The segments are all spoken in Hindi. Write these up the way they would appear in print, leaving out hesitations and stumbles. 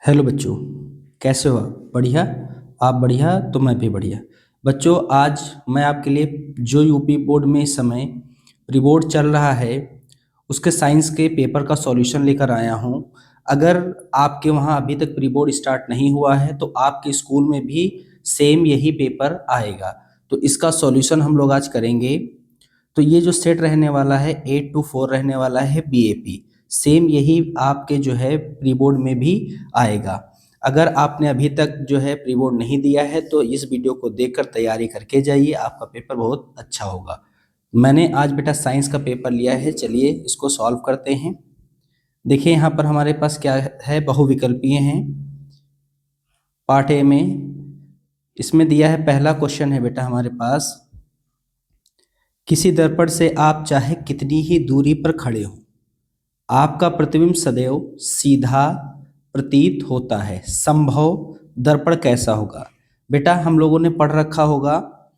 हेलो बच्चों, कैसे हो आप? बढ़िया। आप बढ़िया तो मैं भी बढ़िया। बच्चों, आज मैं आपके लिए जो यूपी बोर्ड में इस समय प्री बोर्ड चल रहा है उसके साइंस के पेपर का सॉल्यूशन लेकर आया हूँ। अगर आपके वहाँ अभी तक प्री बोर्ड स्टार्ट नहीं हुआ है तो आपके स्कूल में भी सेम यही पेपर आएगा। तो इसका सॉल्यूशन हम लोग आज करेंगे। तो ये जो सेट रहने वाला है 8 to 4 रहने वाला है बीएपी। सेम यही आपके जो है प्री बोर्ड में भी आएगा। अगर आपने अभी तक जो है प्री बोर्ड नहीं दिया है तो इस वीडियो को देखकर तैयारी करके जाइए, आपका पेपर बहुत अच्छा होगा। मैंने आज बेटा साइंस का पेपर लिया है, चलिए इसको सॉल्व करते हैं। देखिए यहाँ पर हमारे पास क्या है, बहुविकल्पीय हैं। पार्ट ए में इसमें दिया है, पहला क्वेश्चन है बेटा हमारे पास, किसी दर्पण से आप चाहे कितनी ही दूरी पर खड़े हो आपका प्रतिबिंब सदैव सीधा प्रतीत होता है, संभव दर्पण कैसा होगा? बेटा हम लोगों ने पढ़ रखा होगा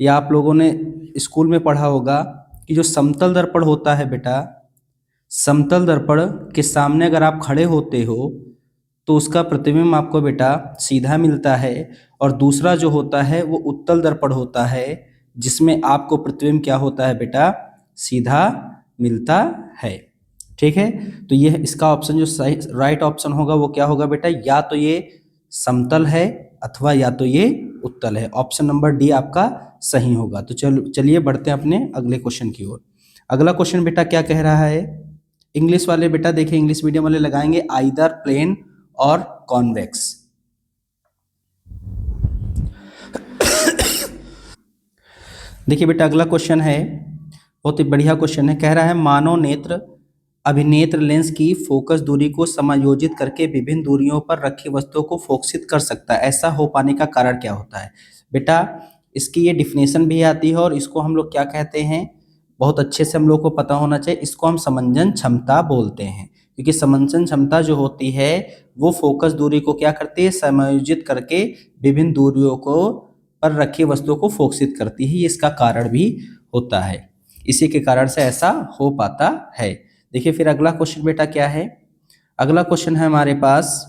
या आप लोगों ने स्कूल में पढ़ा होगा कि जो समतल दर्पण होता है बेटा, समतल दर्पण के सामने अगर आप खड़े होते हो तो उसका प्रतिबिंब आपको बेटा सीधा मिलता है, और दूसरा जो होता है वो उत्तल दर्पण होता है जिसमें आपको प्रतिबिंब क्या होता है बेटा, सीधा मिलता है। ठीक है, तो यह इसका ऑप्शन जो सही राइट ऑप्शन होगा वो क्या होगा बेटा, या तो ये समतल है अथवा या तो ये उत्तल है। ऑप्शन नंबर डी आपका सही होगा। तो चलिए बढ़ते हैं अपने अगले क्वेश्चन की ओर। अगला क्वेश्चन बेटा क्या कह रहा है, इंग्लिश वाले बेटा देखिए, इंग्लिश मीडियम वाले लगाएंगे आइदर प्लेन और कॉन्वेक्स। देखिए बेटा अगला क्वेश्चन है, बहुत ही बढ़िया क्वेश्चन है। कह रहा है मानव नेत्र अभिनेत्र लेंस की फोकस दूरी को समायोजित करके विभिन्न दूरियों पर रखी वस्तुओं को फोकसित कर सकता है, ऐसा हो पाने का कारण क्या होता है? बेटा इसकी ये डिफिनेशन भी आती है और इसको हम लोग क्या कहते हैं, बहुत अच्छे से हम लोग को पता होना चाहिए। इसको हम समंजन क्षमता बोलते हैं, क्योंकि समंजन क्षमता जो होती है वो फोकस दूरी को क्या करती है, समायोजित करके विभिन्न दूरियों को पर रखी वस्तुओं को फोकसित करती है। ये इसका कारण भी होता है, इसी के कारण से ऐसा हो पाता है। देखिए फिर अगला क्वेश्चन बेटा क्या है, अगला क्वेश्चन है हमारे पास,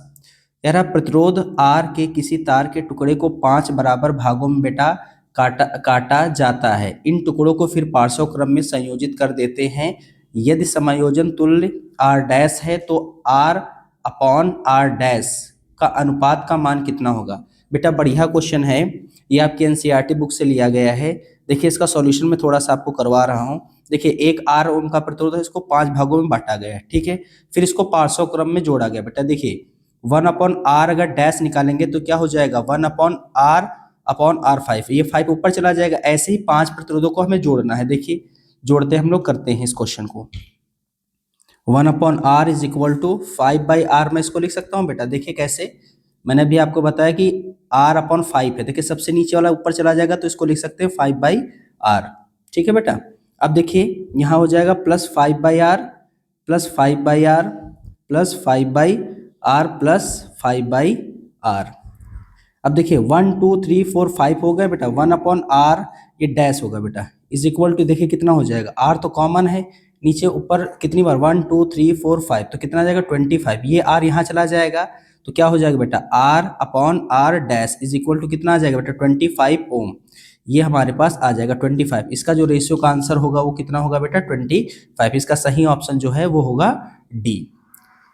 कह रहा प्रतिरोध आर के किसी तार के टुकड़े को 5 बराबर भागों में बेटा काटा जाता है। इन टुकड़ों को फिर पार्श्व क्रम में संयोजित कर देते हैं। यदि समायोजन तुल्य आर डैश है तो आर अपॉन आर डैश का अनुपात का मान कितना होगा? बेटा बढ़िया क्वेश्चन है, ये आपकी एनसीईआरटी बुक से लिया गया है। देखिए इसका सॉल्यूशन मैं थोड़ा सा आपको करवा रहा हूँ। देखिए एक आर ओम का प्रतिरोध है, इसको 5 भागों में बांटा गया है, ठीक है। फिर इसको पार्श्व क्रम में जोड़ा गया। बेटा देखिए 1/r अगर डैश निकालेंगे तो क्या हो जाएगा, 1/r/5। ये 5 ऊपर चला जाएगा। ऐसे ही 5 प्रतिरोधों को हमें जोड़ना है। देखिए जोड़ते हम लोग करते हैं इस क्वेश्चन को। 1/r is equal to 5/r, मैं इसको लिख सकता हूँ बेटा। देखिए कैसे, मैंने भी आपको बताया कि r/5 है। देखिए सबसे नीचे वाला ऊपर चला जाएगा तो इसको लिख सकते हैं 5/r। ठीक है बेटा, अब देखिए यहाँ हो जाएगा +5/r plus 5/r plus 5/r plus 5/r। अब देखिए 1 2 3 4 5 हो गए बेटा। 1/r ये डैश होगा बेटा, इज इक्वल टू देखिए कितना हो जाएगा, r तो कॉमन है, नीचे ऊपर कितनी बार 1 2 3 4 5, तो कितना आ जाएगा 25। ये r यहाँ चला जाएगा तो क्या हो जाएगा बेटा, r/r dash is equal to कितना आ जाएगा बेटा 25 ओम। ये हमारे पास आ जाएगा 25। इसका जो रेशियो का आंसर होगा वो कितना होगा बेटा 25। इसका सही ऑप्शन जो है वो होगा डी।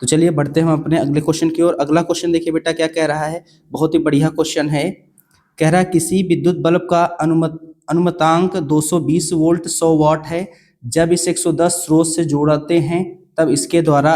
तो चलिए बढ़ते हैं हम अपने अगले क्वेश्चन की ओर। अगला क्वेश्चन देखिए बेटा क्या कह रहा है, बहुत ही बढ़िया क्वेश्चन है। कह रहा है किसी विद्युत बल्ब का अनुमतांक 220 वोल्ट 100 वाट है। जब इसे 110 स्रोत से जोड़ते हैं तब इसके द्वारा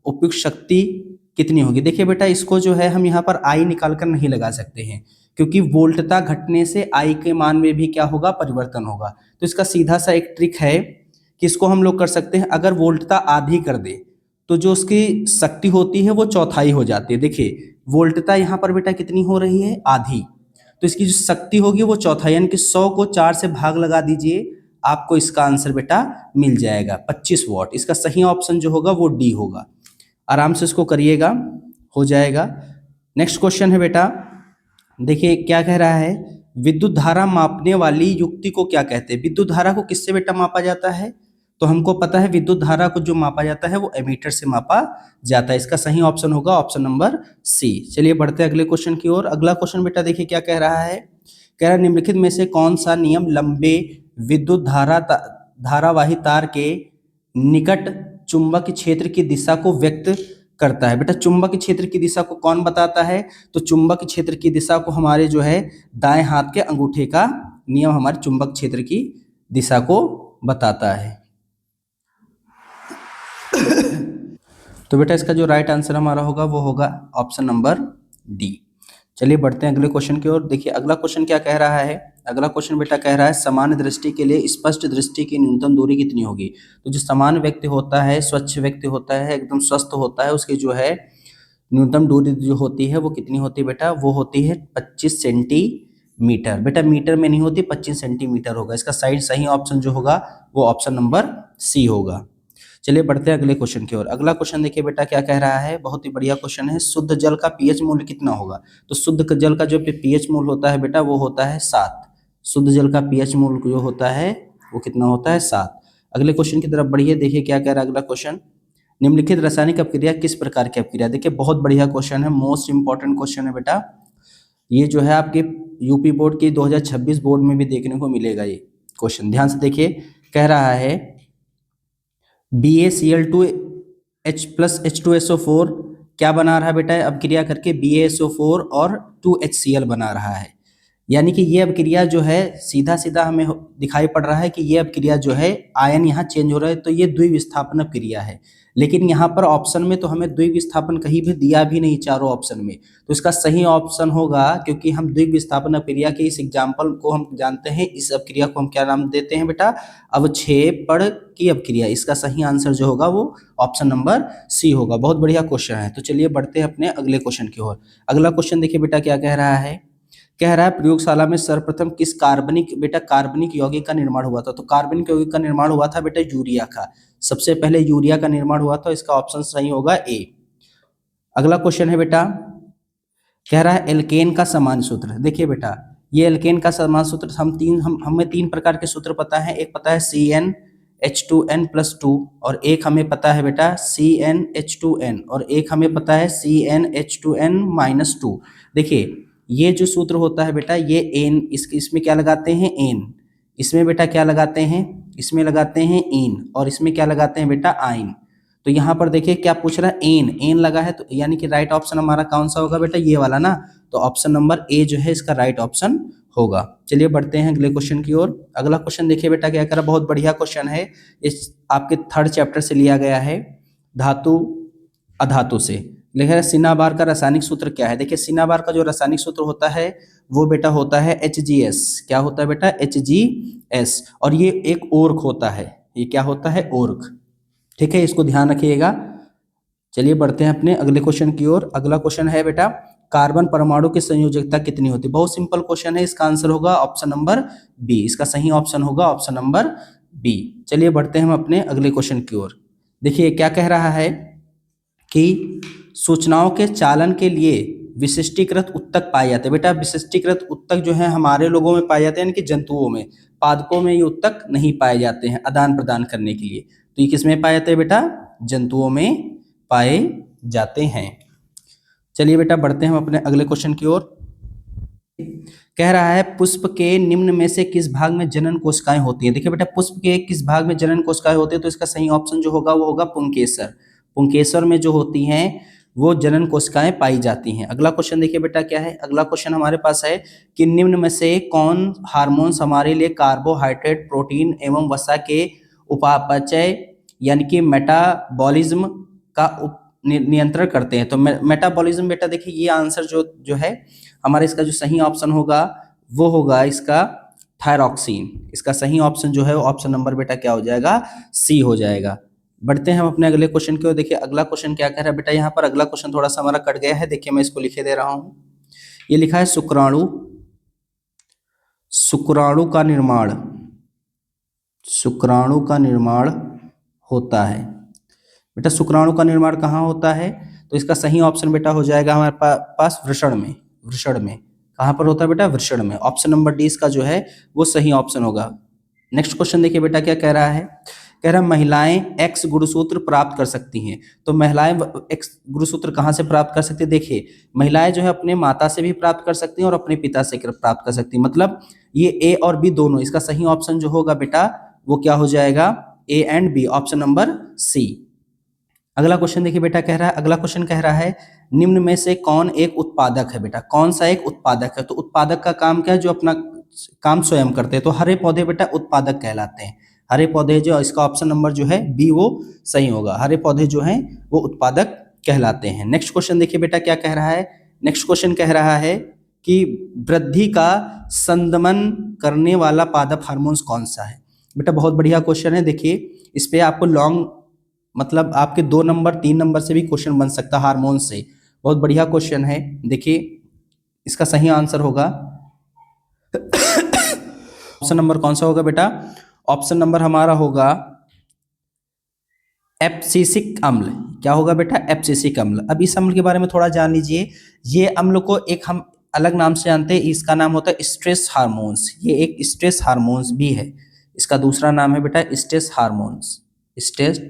उपयुक्त शक्ति कितनी होगी? देखिए बेटा इसको जो है हम यहाँ पर आई निकाल कर नहीं लगा सकते हैं, क्योंकि वोल्टता घटने से आई के मान में भी क्या होगा, परिवर्तन होगा। तो इसका सीधा सा एक ट्रिक है कि इसको हम लोग कर सकते हैं, अगर वोल्टता आधी कर दे तो जो उसकी शक्ति होती है वो चौथाई हो जाती है। देखिए वोल्टता यहाँ पर बेटा कितनी हो रही है, आधी, तो इसकी जो शक्ति होगी वो चौथाई, यानी कि 100 को 4 से भाग लगा दीजिए, आपको इसका आंसर बेटा मिल जाएगा 25 वाट। इसका सही ऑप्शन जो होगा वो डी होगा। आराम से इसको करिएगा, हो जाएगा। नेक्स्ट क्वेश्चन है बेटा, देखिए क्या कह रहा है, विद्युत धारा मापने वाली युक्ति को क्या कहते हैं? विद्युत धारा को किससे बेटा मापा जाता है? तो हमको पता है विद्युत धारा को जो मापा जाता है वो एमीटर से मापा जाता है। इसका सही ऑप्शन होगा ऑप्शन नंबर सी। चलिए बढ़ते हैं अगले क्वेश्चन की ओर। अगला क्वेश्चन बेटा देखिए क्या कह रहा है। कह रहा है निम्नलिखित में से कौन सा नियम लंबे विद्युत धारावाही तार के निकट चुंबक क्षेत्र की दिशा को व्यक्त करता है। बेटा चुंबक क्षेत्र की दिशा को कौन बताता है? तो चुंबक क्षेत्र की दिशा को हमारे जो है दाएं हाथ के अंगूठे का नियम हमारे चुंबक क्षेत्र की दिशा को बताता है। तो बेटा इसका जो राइट आंसर हमारा होगा वो होगा ऑप्शन नंबर डी। चलिए बढ़ते हैं अगले क्वेश्चन की ओर। देखिए अगला क्वेश्चन क्या कह रहा है। अगला क्वेश्चन बेटा कह रहा है सामान्य दृष्टि के लिए स्पष्ट दृष्टि की न्यूनतम दूरी कितनी होगी। तो जो सामान्य व्यक्ति होता है, स्वच्छ व्यक्ति होता है, एकदम स्वस्थ होता है, उसकी जो है न्यूनतम दूरी जो होती है वो कितनी होती है बेटा? वो होती है 25 सेंटीमीटर। बेटा मीटर में नहीं होती, 25 सेंटीमीटर होगा। इसका सही ऑप्शन जो होगा वो ऑप्शन नंबर सी होगा। चलिए बढ़ते हैं अगले क्वेश्चन की ओर। अगला क्वेश्चन देखिए बेटा क्या कह रहा है, बहुत ही बढ़िया क्वेश्चन है। शुद्ध जल का पीएच मूल्य कितना होगा? तो शुद्ध जल का जो पीएच मूल्य होता है बेटा वो होता है 7। शुद्ध जल का पीएच मूल्य जो होता है वो कितना होता है? 7। अगले क्वेश्चन की तरफ बढ़िए। देखिए क्या कह रहा है अगला क्वेश्चन। निम्नलिखित रासायनिक अपक्रिया किस प्रकार की अपक्रिया? देखिए बहुत बढ़िया क्वेश्चन है, मोस्ट इंपॉर्टेंट क्वेश्चन है बेटा। ये जो है आपके यूपी बोर्ड की 2026 बोर्ड में भी देखने को मिलेगा ये क्वेश्चन। ध्यान से देखिए कह रहा है BaCl2H+H2SO4 क्या बना रहा है बेटा? अपक्रिया करके BaSO4 और 2HCl बना रहा है। यानी कि ये अपक्रिया जो है सीधा सीधा हमें दिखाई पड़ रहा है कि ये अपक्रिया जो है आयन यहाँ चेंज हो रहा है, तो ये द्विविस्थापन अपक्रिया है। लेकिन यहाँ पर ऑप्शन में तो हमें द्विविस्थापन कहीं भी दिया भी नहीं चारों ऑप्शन में। तो इसका सही ऑप्शन होगा, क्योंकि हम द्विविस्थापन अपक्रिया के इस एग्जाम्पल को हम जानते हैं, इस अपक्रिया को हम क्या नाम देते हैं बेटा? अवक्षेपण की अपक्रिया। इसका सही आंसर जो होगा वो ऑप्शन नंबर सी होगा। बहुत बढ़िया क्वेश्चन है। तो चलिए बढ़ते हैं अपने अगले क्वेश्चन की ओर। अगला क्वेश्चन देखिए बेटा क्या कह रहा है। कह रहा है प्रयोगशाला में सर्वप्रथम किस कार्बनिक यौगिक का निर्माण हुआ था? तो कार्बनिक यौगिक का निर्माण हुआ था बेटा यूरिया का। सबसे पहले यूरिया का निर्माण हुआ था। इसका ऑप्शन सही होगा ए। अगला क्वेश्चन है बेटा, कह रहा है एल्केन का सामान्य सूत्र। देखिए बेटा ये एल्केन का सामान्य सूत्र हमें 3 प्रकार के सूत्र पता है। एक पता है CnH2n+2 और एक हमें पता है बेटा CnH2n और एक हमें पता है CnH2n-2। देखिए ये जो सूत्र होता है बेटा ये एन, इसमें क्या लगाते हैं? एन। इसमें बेटा क्या लगाते हैं? इसमें लगाते हैं इन, और इसमें क्या लगाते हैं बेटा? आइन। तो यहाँ पर देखिए क्या पूछ रहा है? एन लगा है, तो यानी कि राइट ऑप्शन हमारा कौन सा होगा बेटा? ये वाला ना। तो ऑप्शन नंबर ए जो है इसका राइट ऑप्शन होगा। चलिए बढ़ते हैं अगले क्वेश्चन की ओर। अगला क्वेश्चन देखिए बेटा क्या कह रहा है, बहुत बढ़िया क्वेश्चन है। इस आपके 3rd चैप्टर से लिया गया है, धातु अधातु से। लिखा है सिनाबार का रासायनिक सूत्र क्या है? देखिए सिनाबार का जो रासायनिक सूत्र होता है वो बेटा होता है HgS। क्या होता है बेटा? HgS। और ये एक ओर्क होता है। ये क्या होता है? ओर्क। ठीक है, इसको ध्यान रखिएगा। चलिए बढ़ते हैं अपने अगले क्वेश्चन की ओर। अगला क्वेश्चन है बेटा कार्बन परमाणु की संयोजकता कितनी होती है? बहुत सिंपल क्वेश्चन है। इसका आंसर होगा ऑप्शन नंबर बी। इसका सही ऑप्शन होगा ऑप्शन नंबर बी। चलिए बढ़ते हैं हम अपने अगले क्वेश्चन की ओर। देखिए क्या कह रहा है कि सूचनाओं के चालन के लिए विशिष्टीकृत उत्तक पाए जाते हैं। बेटा विशिष्टीकृत उत्तक जो है हमारे लोगों में पाए जाते हैं, यानी कि जंतुओं में। पादपों में ये उत्तक नहीं पाए जाते हैं आदान प्रदान करने के लिए। तो ये किसमें पाए जाते हैं बेटा? जंतुओं में पाए जाते हैं। चलिए बेटा बढ़ते हैं हम अपने अगले क्वेश्चन की ओर। कह रहा है पुष्प के निम्न में से किस भाग में जनन कोशिकाएं होती है? देखिए बेटा पुष्प के किस भाग में जनन कोशिकाएं होती है? तो इसका सही ऑप्शन जो होगा वो होगा पुंकेसर। पुंकेसर में जो होती हैं वो जनन कोशिकाएं पाई जाती हैं। अगला क्वेश्चन देखिए बेटा क्या है। अगला क्वेश्चन हमारे पास है कि निम्न में से कौन हार्मोन्स हमारे लिए कार्बोहाइड्रेट, प्रोटीन एवं वसा के उपापचय यानी कि मेटाबॉलिज्म का नियंत्रण करते हैं? तो मेटाबॉलिज्म बेटा देखिए ये आंसर जो है हमारा, इसका जो सही ऑप्शन होगा वो होगा इसका थायरॉक्सिन। इसका सही ऑप्शन जो है ऑप्शन नंबर बेटा क्या हो जाएगा? सी हो जाएगा। बढ़ते हैं हम अपने अगले क्वेश्चन की ओर। देखिए अगला क्वेश्चन क्या कह रहा है बेटा, यहाँ पर अगला क्वेश्चन थोड़ा सा हमारा कट गया है। देखिए मैं इसको लिखे दे रहा हूं। ये लिखा है शुक्राणु का निर्माण होता है। बेटा शुक्राणु का निर्माण कहाँ होता है? तो इसका सही ऑप्शन बेटा हो जाएगा हमारे पास वृषण में। कहाँ पर होता है बेटा? वृषण में। ऑप्शन नंबर डी इसका जो है वो सही ऑप्शन होगा। नेक्स्ट क्वेश्चन देखिए बेटा क्या कह रहा है। कह रहा महिलाएं एक्स गुणसूत्र प्राप्त कर सकती हैं। तो महिलाएं एक्स गुणसूत्र कहाँ से प्राप्त कर सकती है? देखिए, महिलाएं जो है अपने माता से भी प्राप्त कर सकती हैं और अपने पिता से प्राप्त कर सकती हैं। मतलब ये ए और बी दोनों, इसका सही ऑप्शन जो होगा बेटा वो क्या हो जाएगा? A and B, option number C. अगला क्वेश्चन देखिए बेटा, कह रहा है, अगला क्वेश्चन कह रहा है निम्न में से कौन एक उत्पादक है? बेटा कौन सा एक उत्पादक है? तो उत्पादक का काम क्या है? जो अपना काम स्वयं करते हैं। तो हरे पौधे बेटा उत्पादक कहलाते हैं। हरे पौधे जो, इसका ऑप्शन नंबर जो है बी वो सही होगा। हरे पौधे जो हैं वो उत्पादक कहलाते हैं। नेक्स्ट क्वेश्चन देखिए बेटा क्या कह रहा है। नेक्स्ट क्वेश्चन कह रहा है कि वृद्धि का संदमन करने वाला पादप हार्मोन्स कौन सा है? बेटा बहुत बढ़िया क्वेश्चन है। देखिए इस पे आपको लॉन्ग मतलब आपके 2 नंबर 3 नंबर से भी क्वेश्चन बन सकता है हार्मोन से। बहुत बढ़िया क्वेश्चन है। देखिए इसका सही आंसर होगा ऑप्शन नंबर कौन सा होगा बेटा? ऑप्शन नंबर हमारा होगा एब्सिसिक अम्ल। क्या होगा बेटा? एब्सिसिक अम्ल। अब इस अम्ल के बारे में थोड़ा जान लीजिए। ये अम्ल को एक हम अलग नाम से जानते हैं, इसका नाम होता है स्ट्रेस हार्मोन्स। ये एक स्ट्रेस हार्मोन्स भी है। इसका दूसरा नाम है बेटा स्ट्रेस हार्मोन्स। स्ट्रेस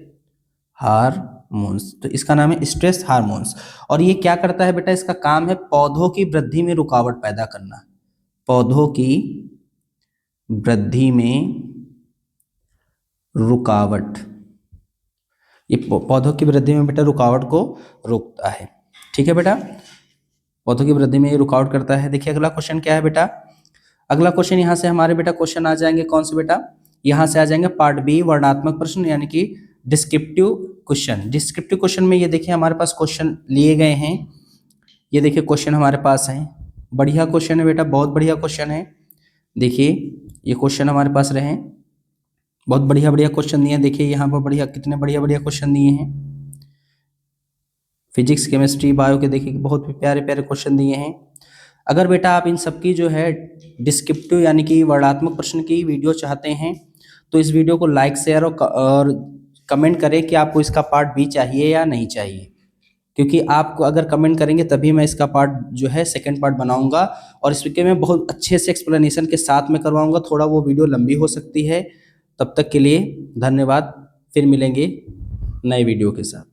हार्मोन्स, तो इसका नाम है स्ट्रेस हार्मोन्स। और ये क्या करता है बेटा? इसका काम है पौधों की वृद्धि में रुकावट पैदा करना। पौधों की वृद्धि में रुकावट, ये पौधों की वृद्धि में बेटा रुकावट को रोकता है। ठीक है बेटा, पौधों की वृद्धि में ये रुकावट करता है। देखिए अगला क्वेश्चन क्या है बेटा? अगला क्वेश्चन यहाँ से हमारे बेटा क्वेश्चन आ जाएंगे कौन से बेटा? यहाँ से आ जाएंगे पार्ट बी वर्णात्मक प्रश्न, यानी कि डिस्क्रिप्टिव क्वेश्चन। डिस्क्रिप्टिव क्वेश्चन में ये देखिए हमारे पास क्वेश्चन लिए गए हैं। ये देखिए क्वेश्चन हमारे पास है। बढ़िया क्वेश्चन है बेटा, बहुत बढ़िया क्वेश्चन है। देखिए ये क्वेश्चन हमारे पास रहे, बहुत बढ़िया बढ़िया क्वेश्चन दिए हैं। देखिए यहाँ पर बढ़िया, कितने बढ़िया बढ़िया क्वेश्चन दिए हैं। फिजिक्स केमिस्ट्री बायो के देखिए बहुत प्यारे प्यारे क्वेश्चन दिए हैं। अगर बेटा आप इन सबकी जो है डिस्क्रिप्टिव यानी कि वर्णात्मक प्रश्न की वीडियो चाहते हैं तो इस वीडियो को लाइक शेयर और कमेंट करें कि आपको इसका पार्ट बी चाहिए या नहीं चाहिए, क्योंकि आपको अगर कमेंट करेंगे तभी मैं इसका पार्ट जो है सेकंड पार्ट बनाऊंगा और इसके मैं बहुत अच्छे से एक्सप्लेनेशन के साथ में करवाऊंगा। थोड़ा वो वीडियो लंबी हो सकती है। तब तक के लिए धन्यवाद, फिर मिलेंगे नए वीडियो के साथ।